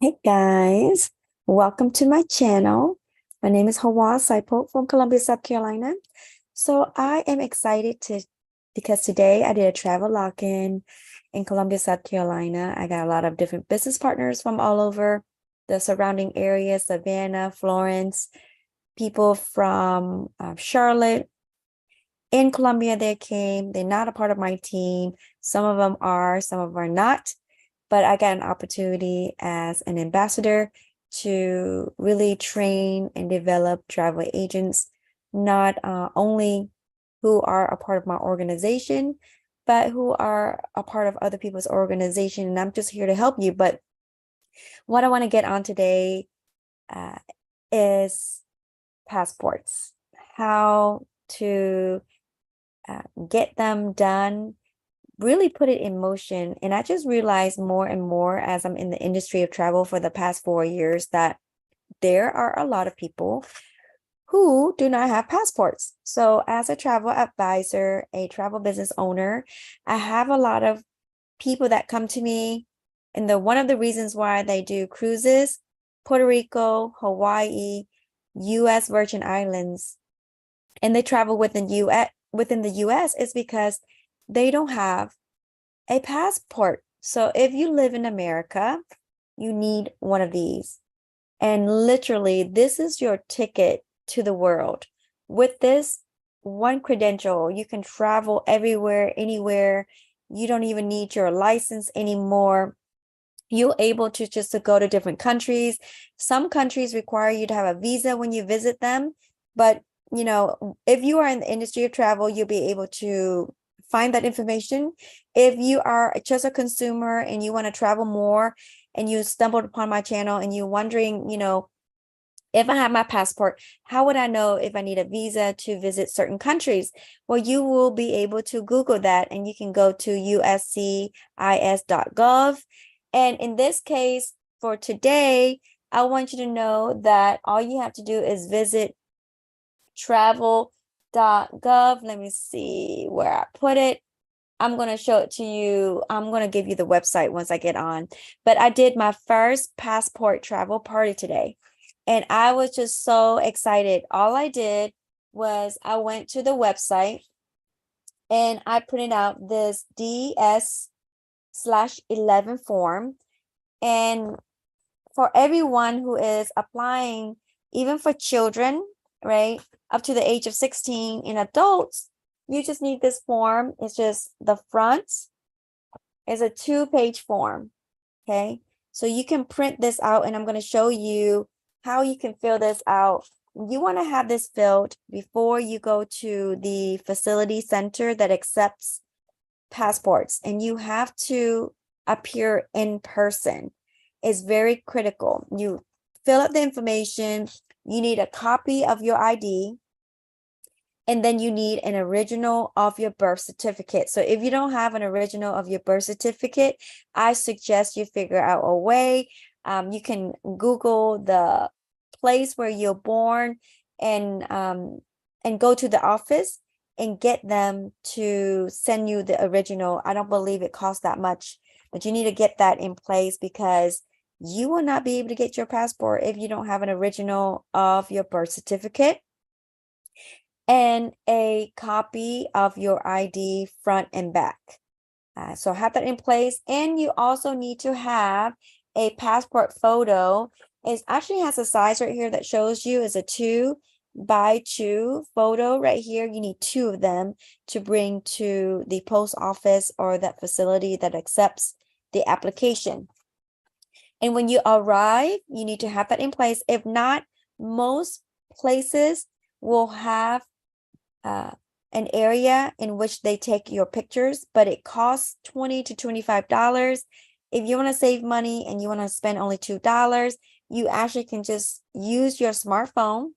Hey guys, welcome to my channel. My name is Onsite Photo from Columbia, South Carolina. So I am excited because today I did a travel lock-in in Columbia, South Carolina. I got a lot of different business partners from all over the surrounding areas, Savannah, Florence, people from Charlotte. In Columbia, they came. They're not a part of my team. Some of them are, some of them are not. But I got an opportunity as an ambassador to really train and develop travel agents, not only who are a part of my organization, but who are a part of other people's organization. And I'm just here to help you. But what I want to get on today uh, is passports, how to get them done, really put it in motion. And I just realized more and more as I'm in the industry of travel for the past 4 years that there are a lot of people who do not have passports. So as a travel advisor, a travel business owner, I have a lot of people that come to me. And one of the reasons why they do cruises, Puerto Rico, Hawaii, US Virgin Islands, and they travel within the US is because they don't have a passport. So if you live in America, you need one of these. And literally, this is your ticket to the world. With this one credential, you can travel everywhere, anywhere. You don't even need your license anymore. You're able to just to go to different countries. Some countries require you to have a visa when you visit them, but if you are in the industry of travel, you'll be able to find that information. If you are just a consumer and you want to travel more and you stumbled upon my channel and you're wondering, if I have my passport, how would I know if I need a visa to visit certain countries? Well, you will be able to Google that and you can go to uscis.gov. And in this case, for today, I want you to know that all you have to do is visit travel.gov. Let me see where I put it. I'm going to show it to you. I'm going to give you the website once I get on. But I did my first passport travel party today. And I was just so excited. All I did was I went to the website and I printed out this DS/11 form. And for everyone who is applying, even for children, right, up to the age of 16, in adults, you just need this form. It's just the front is a 2-page form. Okay, so you can print this out and I'm going to show you how you can fill this out. You want to have this filled before you go to the facility center that accepts passports, and you have to appear in person. It's very critical. You fill out the information. You need a copy of your ID, and then you need an original of your birth certificate. So if you don't have an original of your birth certificate, I suggest you figure out a way. You can Google the place where you're born and go to the office and get them to send you the original. I don't believe it costs that much, but you need to get that in place because you will not be able to get your passport if you don't have an original of your birth certificate and a copy of your ID front and back. So have that in place. And you also need to have a passport photo. It actually has a size right here that shows you is a 2x2 photo right here. You need 2 of them to bring to the post office or that facility that accepts the application. And when you arrive, you need to have that in place. If not, most places will have an area in which they take your pictures, but it costs $20 to $25. If you want to save money and you want to spend only $2, you actually can just use your smartphone.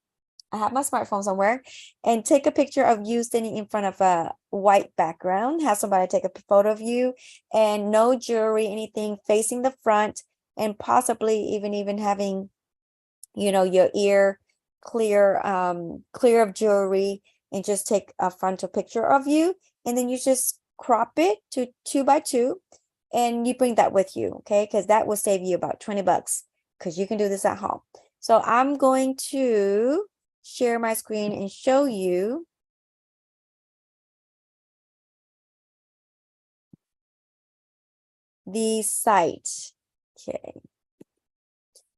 I have my smartphone somewhere, and take a picture of you standing in front of a white background. Have somebody take a photo of you and no jewelry, anything, facing the front, and possibly even having, your ear clear of jewelry, and just take a frontal picture of you. And then you just crop it to 2x2 and you bring that with you. Okay, because that will save you about $20. because you can do this at home. So I'm going to share my screen and show you the site. Okay.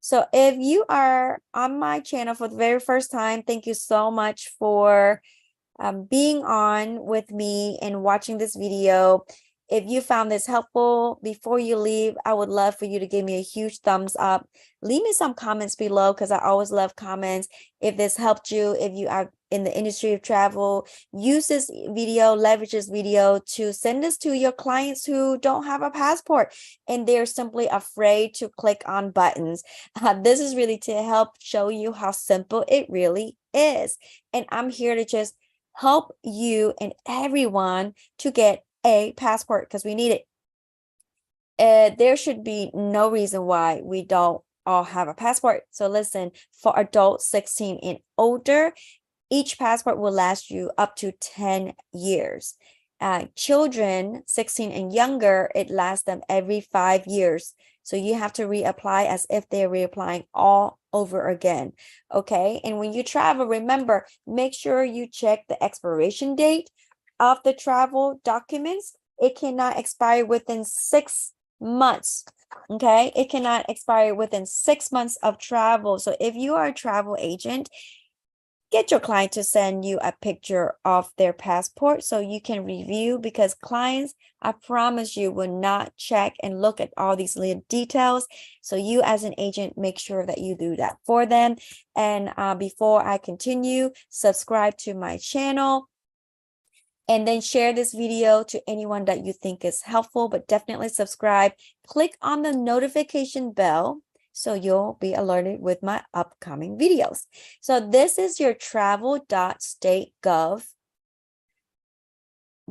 So if you are on my channel for the very first time, thank you so much for being on with me and watching this video. If you found this helpful, before you leave, I would love for you to give me a huge thumbs up. Leave me some comments below because I always love comments. If this helped you, if you are in the industry of travel, use this video, leverage this video to send this to your clients who don't have a passport and they're simply afraid to click on buttons. This is really to help show you how simple it really is. And I'm here to just help you and everyone to get a passport because we need it. There should be no reason why we don't all have a passport. So listen, for adults 16 and older, each passport will last you up to 10 years. Children 16 and younger, it lasts them every 5 years. So you have to reapply as if they're reapplying all over again. Okay. And when you travel, remember, make sure you check the expiration date of the travel documents. It cannot expire within 6 months. Okay. It cannot expire within 6 months of travel. So if you are a travel agent, get your client to send you a picture of their passport so you can review, because clients, I promise you, will not check and look at all these little details. So you as an agent, make sure that you do that for them. And before I continue, subscribe to my channel and then share this video to anyone that you think is helpful, but definitely subscribe. Click on the notification bell so you'll be alerted with my upcoming videos. So this is your travel.state.gov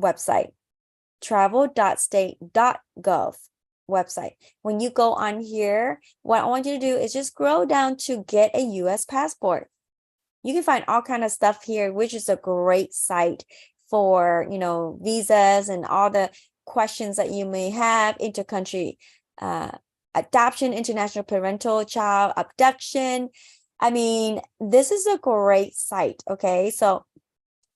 website, travel.state.gov website. When you go on here, what I want you to do is just scroll down to get a US passport. You can find all kind of stuff here, which is a great site for, visas and all the questions that you may have, intercountry adoption, international parental child abduction. I mean, this is a great site. Okay, so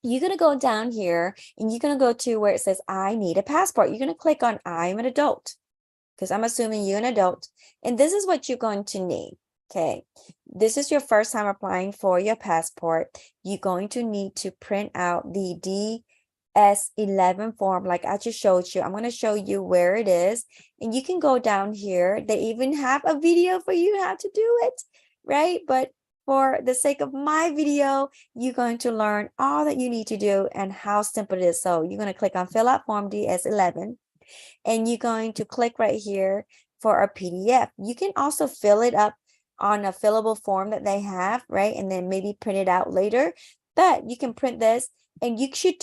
you're going to go down here and you're going to go to where it says I need a passport. You're going to click on I'm an adult, because I'm assuming you're an adult, and this is what you're going to need. Okay, this is your first time applying for your passport. You're going to need to print out the DS11 form like I just showed you. I'm going to show you where it is, and you can go down here. They even have a video for you how to do it, right? But for the sake of my video, you're going to learn all that you need to do and how simple it is. So you're going to click on fill out form DS11, and you're going to click right here for a PDF. You can also fill it up on a fillable form that they have, right? And then maybe print it out later. But you can print this, and you should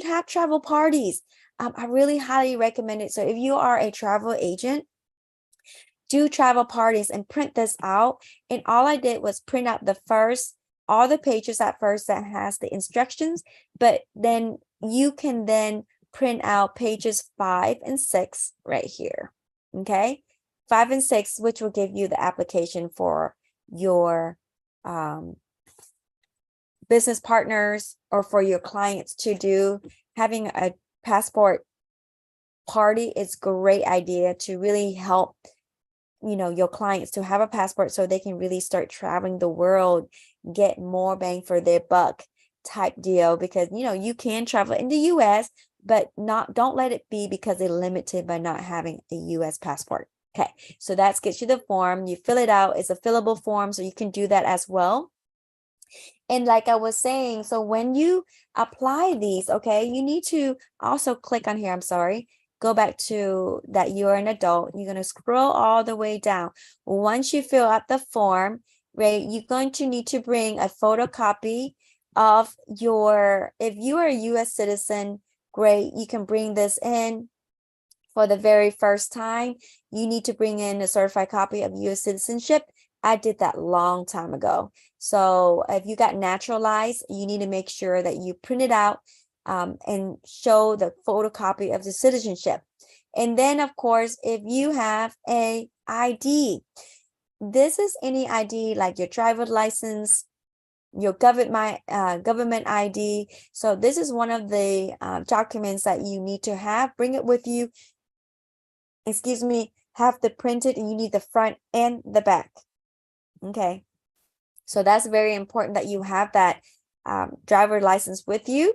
have travel parties. I really highly recommend it. So if you are a travel agent, do travel parties and print this out. And all I did was print out all the pages at first that has the instructions, but then you can then print out pages 5 and 6 right here. Okay, 5 and 6, which will give you the application for your business partners or for your clients to do. Having a passport party is a great idea to really help your clients to have a passport so they can really start traveling the world, get more bang for their buck type deal. Because you can travel in the US, but don't let it be because they're limited by not having a US passport. Okay, so that gets you the form. You fill it out. It's a fillable form, so you can do that as well. And like I was saying, so when you apply these, okay, you need to also click on here. I'm sorry. Go back to that you're an adult. You're going to scroll all the way down. Once you fill out the form, right, you're going to need to bring a photocopy of if you are a US citizen, great, you can bring this in. For the very first time, you need to bring in a certified copy of US citizenship. I did that long time ago. So if you got naturalized, you need to make sure that you print it out and show the photocopy of the citizenship. And then, of course, if you have a ID, this is any ID like your driver's license, your government ID. So this is one of the documents that you need to have. Bring it with you. Excuse me, have the printed, and you need the front and the back. Okay. So that's very important that you have that driver license with you.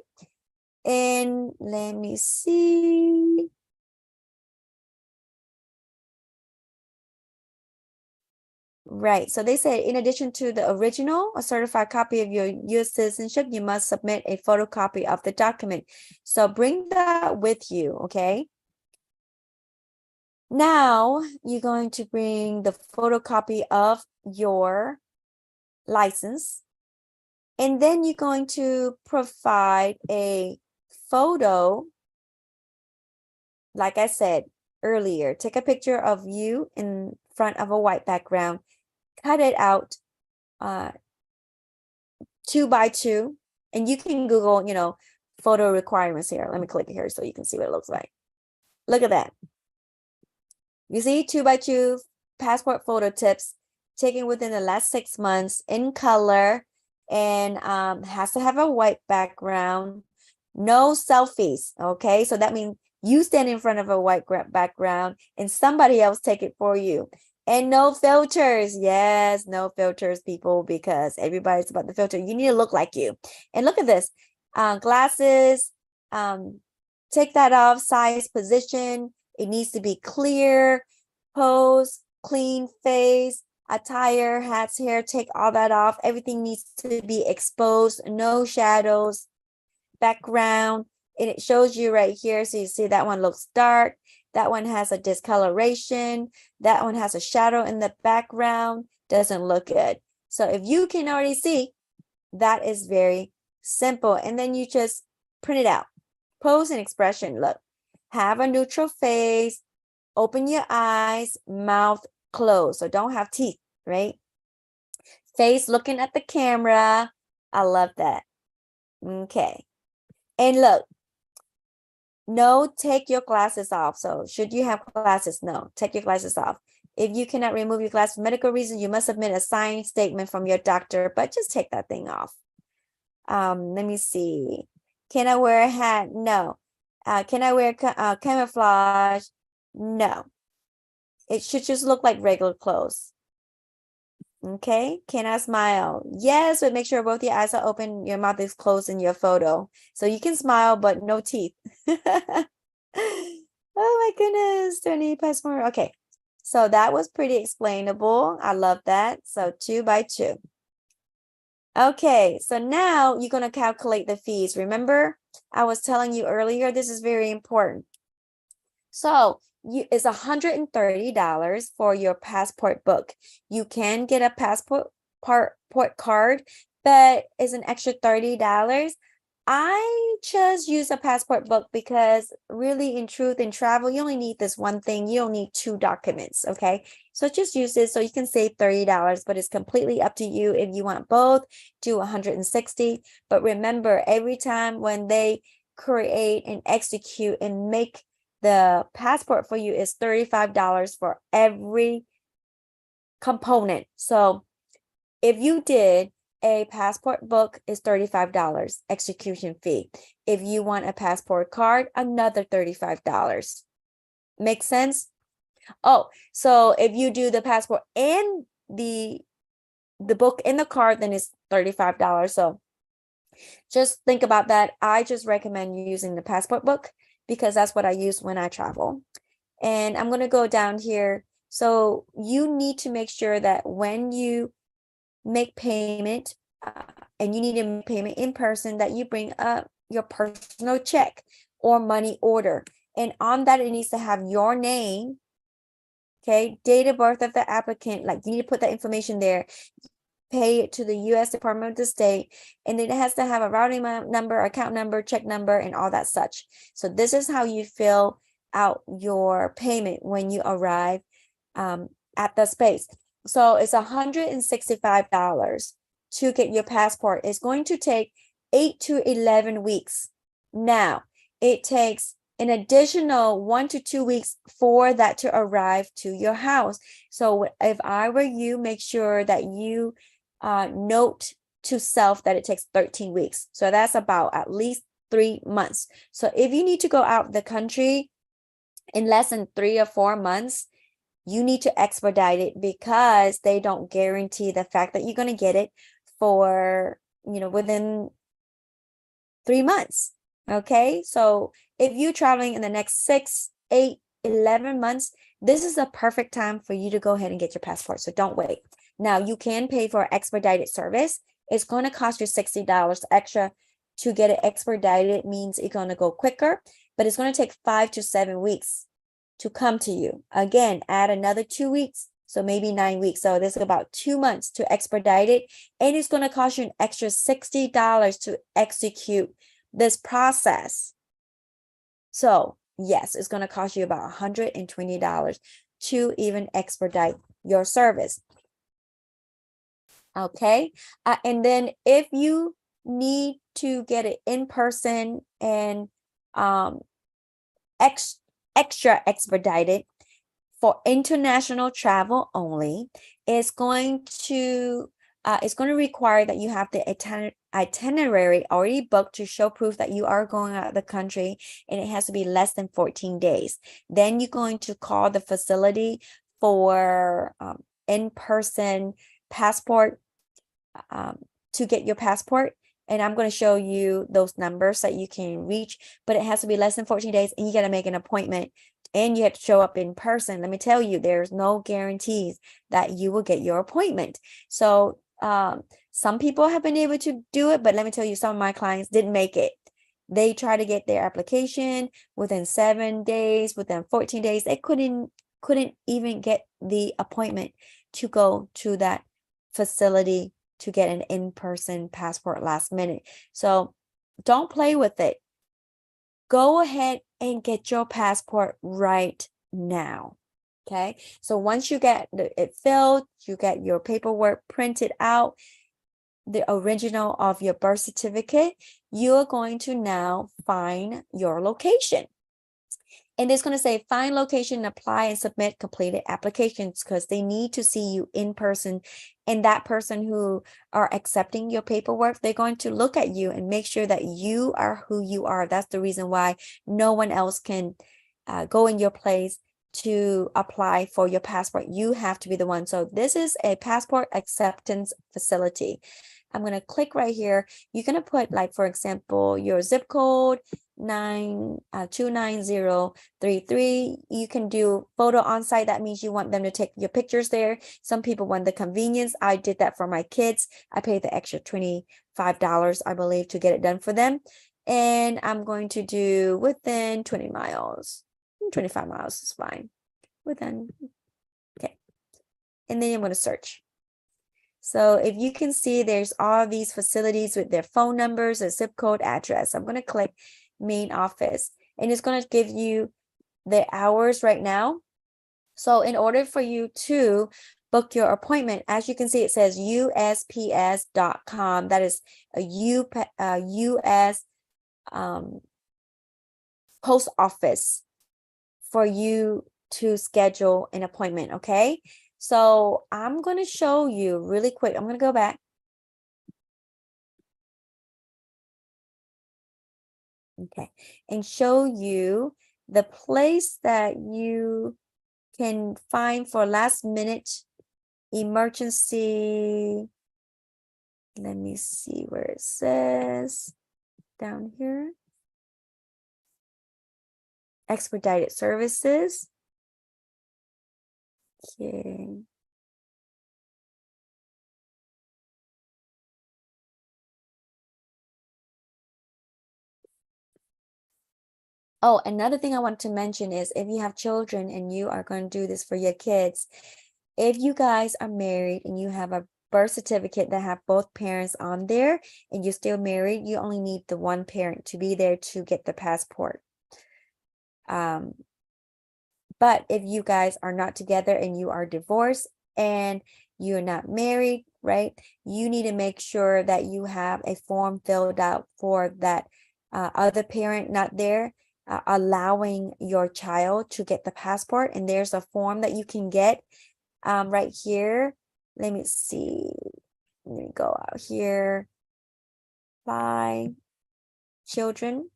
And let me see. Right. So they say, in addition to the original, a certified copy of your U.S. citizenship, you must submit a photocopy of the document. So bring that with you, okay? Now you're going to bring the photocopy of your license, and then you're going to provide a photo. Like I said earlier, take a picture of you in front of a white background, cut it out 2 by 2, and you can Google, photo requirements here. Let me click here so you can see what it looks like. Look at that. You see 2 by 2 passport photo tips taken within the last 6 months in color, and has to have a white background. No selfies, okay? So that means you stand in front of a white background and somebody else take it for you. And no filters. Yes, no filters, people, because everybody's about the filter. You need to look like you. And look at this. Glasses, take that off, size, position. It needs to be clear, pose, clean face, attire, hats, hair, take all that off. Everything needs to be exposed, no shadows, background. And it shows you right here. So you see that one looks dark. That one has a discoloration. That one has a shadow in the background. Doesn't look good. So if you can already see, that is very simple. And then you just print it out. Pose and expression. Look, have a neutral face. Open your eyes, mouth closed. So don't have teeth, right? Face looking at the camera. I love that. Okay. And look, no, take your glasses off. So should you have glasses? No, take your glasses off. If you cannot remove your glasses for medical reasons, you must submit a signed statement from your doctor, but just take that thing off. Let me see. Can I wear a hat? No. Can I wear camouflage? No. It should just look like regular clothes. Okay. Can I smile? Yes, but make sure both your eyes are open, your mouth is closed in your photo. So you can smile, but no teeth. Oh my goodness, 20 passport. Okay. So that was pretty explainable. I love that. So 2 by 2. Okay, so now you're going to calculate the fees. Remember, I was telling you earlier, this is very important. So it's $130 for your passport book. You can get a passport card, but it's an extra $30. I just use a passport book because really, in truth, in travel, you only need this one thing. You don't need 2 documents, okay? So just use this so you can save $30, but it's completely up to you. If you want both, do $160. But remember, every time when they create and execute and make the passport for you, is $35 for every component. So if you did a passport book, is $35 execution fee. If you want a passport card, another $35. Make sense? Oh, so if you do the passport and the book and the card, then it's $35. So just think about that. I just recommend using the passport book because that's what I use when I travel. And I'm going to go down here. So you need to make sure that when you make payment, and you need to make payment in person, that you bring up your personal check or money order. And on that, it needs to have your name, okay, date of birth of the applicant, like you need to put that information there, pay it to the U.S. Department of the State, and then it has to have a routing number, account number, check number, and all that such. So this is how you fill out your payment when you arrive at the space. So it's $165 to get your passport. It's going to take 8 to 11 weeks. Now, it takes an additional 1 to 2 weeks for that to arrive to your house. So if I were you, make sure that you note to self that it takes 13 weeks. So that's about at least 3 months. So if you need to go out the country in less than 3 or 4 months, you need to expedite it, because they don't guarantee the fact that you're going to get it for, within 3 months. Okay. So if you're traveling in the next 6, 8, 11 months, this is a perfect time for you to go ahead and get your passport. So don't wait. Now you can pay for expedited service. It's going to cost you $60 extra to get it expedited. It means it's going to go quicker, but it's going to take 5 to 7 weeks to come to you. Again, add another 2 weeks, so maybe 9 weeks. So this is about 2 months to expedite it, and it's going to cost you an extra $60 to execute this process. So yes, it's going to cost you about $120 to even expedite your service. Okay, and then if you need to get it in person and extra expedited for international travel only, it's going to require that you have the itinerary already booked to show proof that you are going out of the country, and it has to be less than 14 days. Then you're going to call the facility for in-person passport to get your passport. And I'm going to show you those numbers that you can reach, but it has to be less than 14 days, and you got to make an appointment, and you have to show up in person. Let me tell you, there's no guarantees that you will get your appointment. So some people have been able to do it, but let me tell you, some of my clients didn't make it. They try to get their application within 7 days, within 14 days. They couldn't even get the appointment to go to that facility to get an in-person passport last minute. So don't play with it. Go ahead and get your passport right now. Okay. So once you get it filled, you get your paperwork printed out, the original of your birth certificate, you're going to now find your location. And it's going to say find location, apply, and submit completed applications, because they need to see you in person. And that person who are accepting your paperwork, they're going to look at you and make sure that you are who you are. That's the reason why no one else can go in your place to apply for your passport. You have to be the one. So this is a passport acceptance facility. I'm going to click right here. You're going to put, like, for example, your zip code 29033. You can do photo on site. That means you want them to take your pictures there. Some people want the convenience. I did that for my kids. I paid the extra $25, I believe, to get it done for them. And I'm going to do within 20 miles. 25 miles is fine. Within, okay. And then I'm going to search. So if you can see, there's all these facilities with their phone numbers, a zip code, address. I'm going to click main office, and it's going to give you the hours right now. So in order for you to book your appointment, as you can see, it says USPS.com. That is a US post office for you to schedule an appointment. Okay. So I'm going to show you really quick. I'm going to go back. Okay. And show you the place that you can find for last minute emergency. Let me see where it says down here. Expedited services. Okay. Oh, another thing I want to mention is, if you have children and you are going to do this for your kids, if you guys are married and you have a birth certificate that have both parents on there and you're still married, you only need the one parent to be there to get the passport. But if you guys are not together and you are divorced and you're not married, right, you need to make sure that you have a form filled out for that other parent not there. allowing your child to get the passport. And there's a form that you can get right here. Let me see. Let me go out here. Apply children.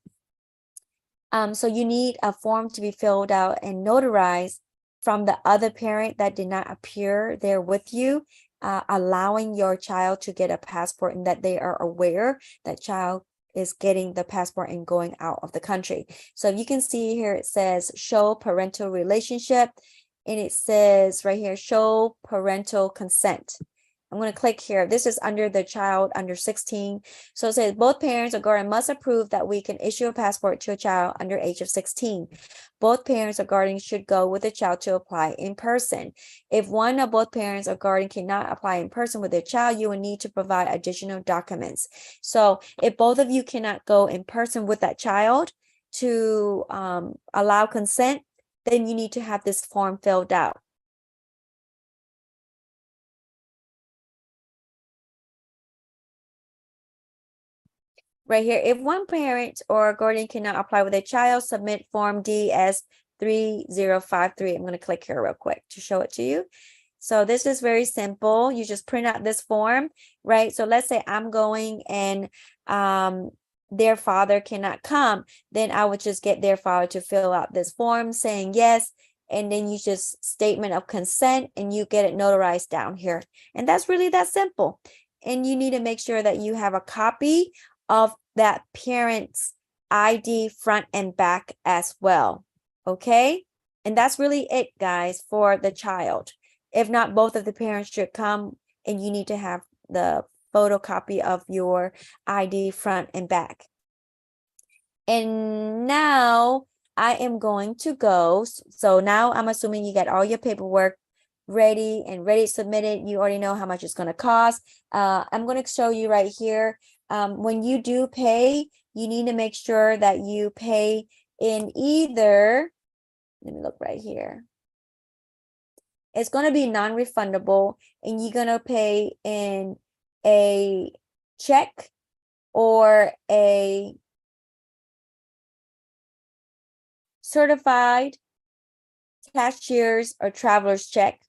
So you need a form to be filled out and notarized from the other parent that did not appear there with you, allowing your child to get a passport, and that they are aware that child is getting the passport and going out of the country. So you can see here, it says show parental relationship, and it says right here, show parental consent. I'm going to click here. This is under the child under 16. So it says both parents or guardian must approve that we can issue a passport to a child under age of 16. Both parents or guardians should go with the child to apply in person. If one or both parents or guardian cannot apply in person with their child, you will need to provide additional documents. So if both of you cannot go in person with that child to allow consent, then you need to have this form filled out. Right here, if one parent or guardian cannot apply with a child, submit Form DS 3053. I'm going to click here real quick to show it to you. So this is very simple. You just print out this form, right? So let's say I'm going and their father cannot come, then I would just get their father to fill out this form saying yes, and then you just statement of consent and you get it notarized down here. And that's really that simple. And you need to make sure that you have a copy of that parent's ID front and back as well. Okay. And that's really it, guys, for the child. If not, both of the parents should come, and you need to have the photocopy of your ID front and back. And now I am going to go. So now I'm assuming you got all your paperwork ready and ready submitted. You already know how much it's going to cost. I'm going to show you right here. When you do pay, you need to make sure that you pay in either, let me look right here. It's going to be non-refundable, and you're going to pay in a check or a certified cashier's or traveler's check.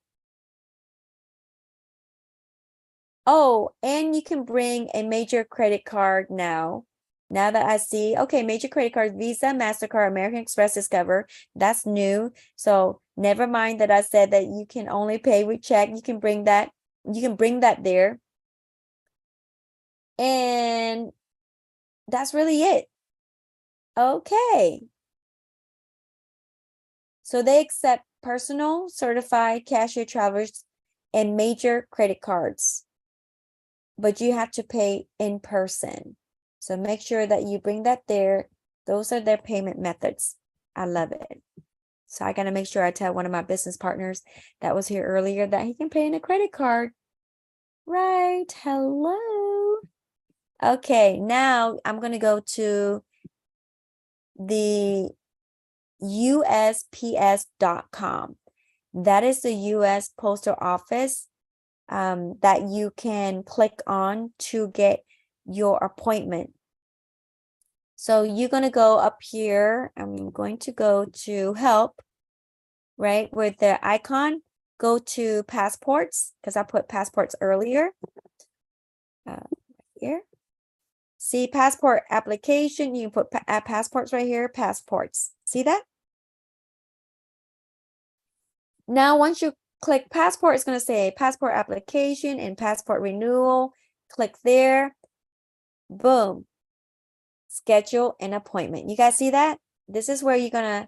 Oh, and you can bring a major credit card now. Now that I see, okay, major credit cards, Visa, MasterCard, American Express, Discover, that's new. So never mind that I said that you can only pay with check. You can bring that there. And that's really it. Okay. So they accept personal, certified, cashier, travelers, and major credit cards. But you have to pay in person. So make sure that you bring that there. Those are their payment methods. I love it. So I got to make sure I tell one of my business partners that was here earlier that he can pay in a credit card. Right. Hello. Okay. Now I'm going to go to the USPS.com. That is the U.S. Postal Office that you can click on to get your appointment. So you're going to go up here. I'm going to go to help, right, with the icon. Go to passports, because I put passports earlier. Here. See passport application. You can put passports right here, passports. See that? Now, once you click passport, it's going to say passport application and passport renewal. Click there. Boom. Schedule an appointment. You guys see that? This is where you're going to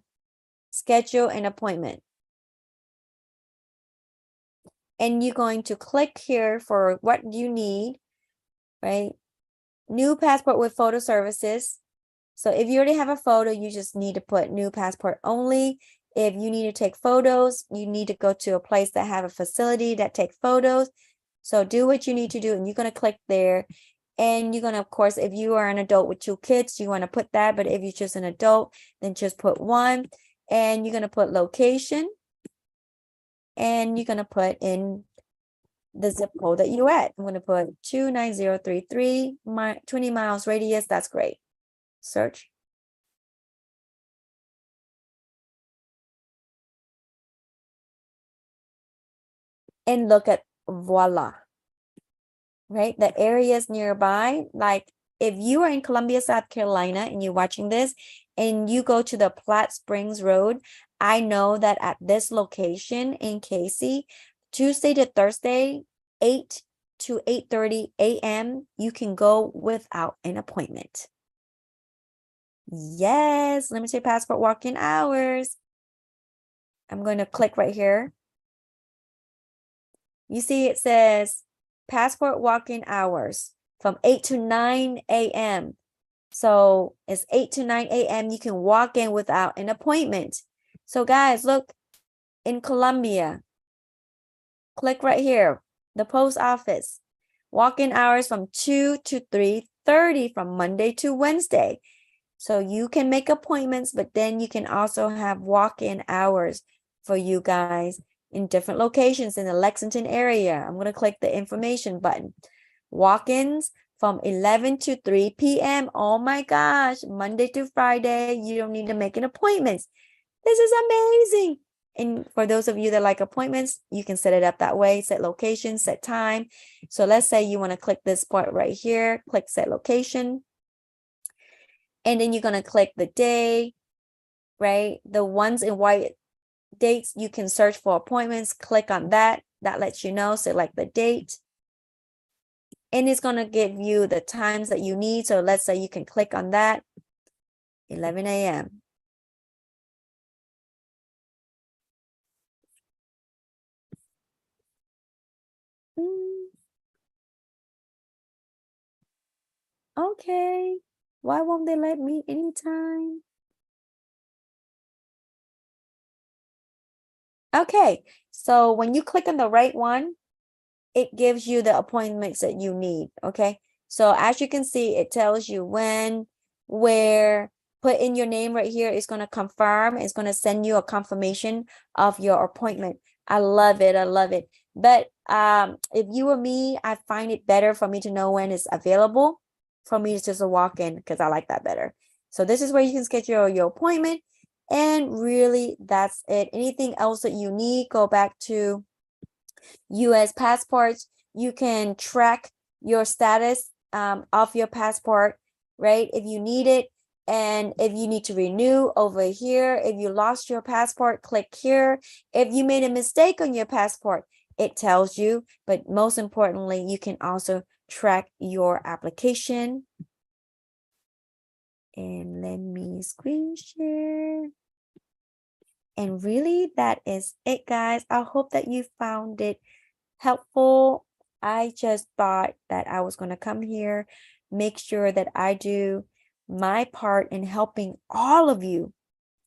schedule an appointment. And you're going to click here for what you need, right? New passport with photo services. So if you already have a photo, you just need to put new passport only. If you need to take photos, you need to go to a place that have a facility that take photos. So do what you need to do, and you're going to click there. And you're going to, of course, if you are an adult with 2 kids, you want to put that. But if you're just an adult, then just put 1. And you're going to put location. And you're going to put in the zip code that you're at. I'm going to put 29033, 20 miles radius. That's great. Search. and look at voila, right? The areas nearby, like if you are in Columbia, South Carolina, and you're watching this, and you go to the Platte Springs Road, I know that at this location in Casey, Tuesday to Thursday, 8 to 8:30 a.m., you can go without an appointment. Yes, limited passport walk-in hours. I'm going to click right here. You see it says passport walk-in hours from 8 to 9 a.m. So it's 8 to 9 a.m. You can walk in without an appointment. So guys, look, in Columbia, click right here, the post office. Walk-in hours from 2 to 3:30 from Monday to Wednesday. So you can make appointments, but then you can also have walk-in hours for you guys in different locations in the Lexington area. I'm going to click the information button. Walk-ins from 11 to 3 p.m. Oh my gosh, Monday to Friday. You don't need to make an appointment. This is amazing. And for those of you that like appointments, you can set it up that way, set location, set time. So let's say you want to click this part right here, click set location. And then you're going to click the day, right? The ones in white dates, you can search for appointments, click on that. That lets you know, select the date. And it's going to give you the times that you need. So let's say you can click on that, 11 a.m. Okay. Why won't they let me anytime? Okay. So when you click on the right one, it gives you the appointments that you need. Okay. So as you can see, it tells you when, where, put in your name right here. It's going to confirm. It's going to send you a confirmation of your appointment. I love it. I love it. But if you were me, I find it better for me to know when it's available for me to just walk in because I like that better. So this is where you can schedule your appointment. And really, that's it. Anything else that you need, go back to US passports. You can track your status of your passport, right? If you need it, and if you need to renew, over here. If you lost your passport, click here. If you made a mistake on your passport, it tells you. But most importantly, you can also track your application. And let me screen share. And really, that is it, guys. I hope that you found it helpful. I just thought that I was going to come here, make sure that I do my part in helping all of you,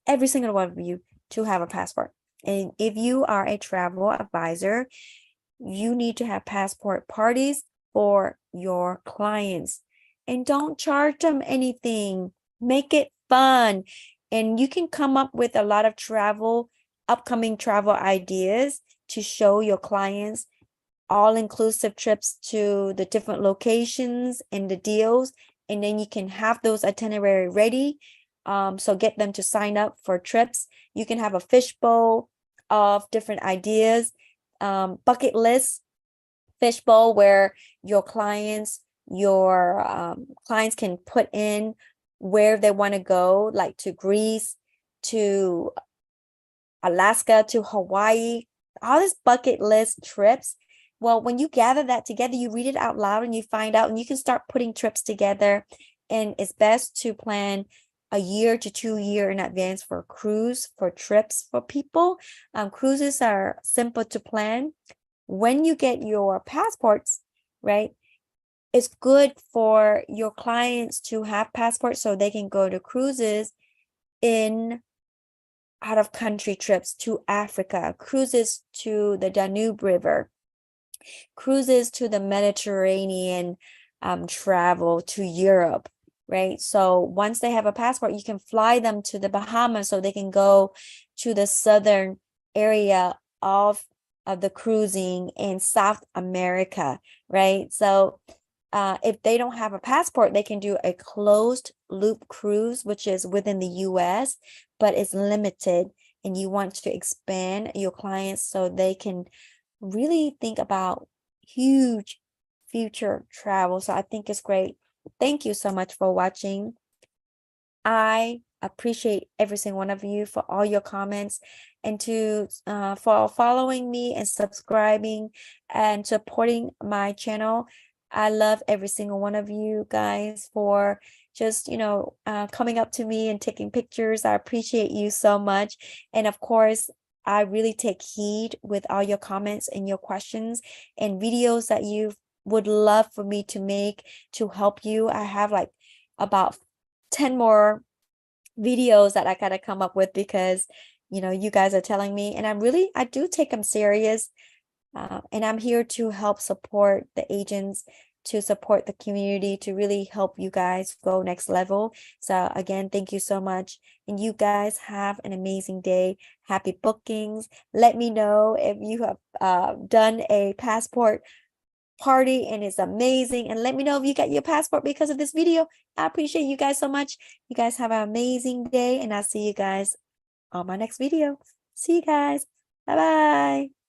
every single one of you, to have a passport. And if you are a travel advisor, you need to have passport parties for your clients. And don't charge them anything. Make it fun. And you can come up with a lot of upcoming travel ideas to show your clients all-inclusive trips to the different locations and the deals. And then you can have those itinerary ready. So get them to sign up for trips. You can have a fishbowl of different ideas, bucket list fishbowl where your clients can put in where they want to go, like to Greece, to Alaska, to Hawaii, all these bucket list trips. Well, when you gather that together, you read it out loud and you find out, and you can start putting trips together. And it's best to plan a year to 2 years in advance for a cruise, for trips for people. Cruises are simple to plan. When you get your passports, right, it's good for your clients to have passports so they can go to cruises in out of country trips to Africa, cruises to the Danube River, cruises to the Mediterranean, travel to Europe, right? So once they have a passport, you can fly them to the Bahamas so they can go to the southern area of the cruising in South America, right? So if they don't have a passport, they can do a closed loop cruise, which is within the US, but it's limited, and you want to expand your clients so they can really think about huge future travel. So I think it's great. Thank you so much for watching. I appreciate every single one of you for all your comments and for following me and subscribing and supporting my channel. I love every single one of you guys for just, coming up to me and taking pictures. I appreciate you so much. And of course, I really take heed with all your comments and your questions and videos that you would love for me to make to help you. I have like about 10 more videos that I gotta come up with because you guys are telling me, and I do take them serious. And I'm here to help support the agents, to support the community, to really help you guys go next level. So again, thank you so much. And you guys have an amazing day. Happy bookings. Let me know if you have done a passport party and it's amazing, and let me know if you got your passport because of this video. I appreciate you guys so much. You guys have an amazing day, and I'll see you guys on my next video. See you guys. Bye bye.